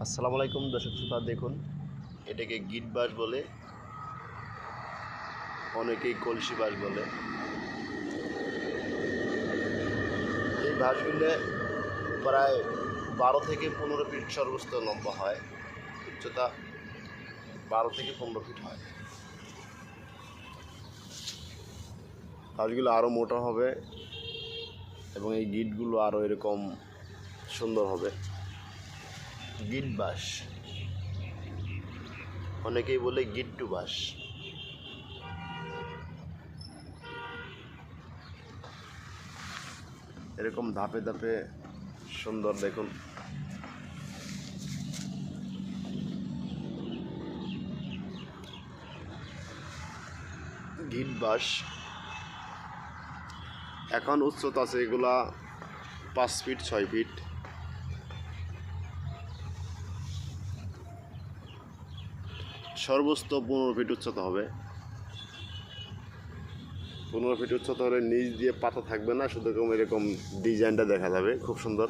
আসসালামু আলাইকুম দর্শক শ্রোতা, দেখুন এটাকে গিট বাঁশ বলে, অনেকেই কলসি বাঁশ বলে। এই বাঁশগুলো প্রায় 12 থেকে 15 ফিট সর্বোচ্চ লম্বা হয়, উচ্চতা 12 থেকে 15 ফিট হয়। বাঁশগুলো আরও মোটা হবে এবং এই গিটগুলো আরও এরকম সুন্দর হবে। গিট বাঁশ, অনেকেই বলে গিট্টু বাঁশ। এরকম ধাপে ধাপে সুন্দর, দেখুন। গিট বাঁশ এখন উচ্চতা আছে এগুলা 5 ফিট 6 ফিট। সর্বোচ্চ 15 ফিট উচ্চতা হবে। 15 ফিট উচ্চতা হলে নিচ দিয়ে পাতা থাকবে না, শুধু এরকম ডিজাইনটা দেখা যাবে, খুব সুন্দর।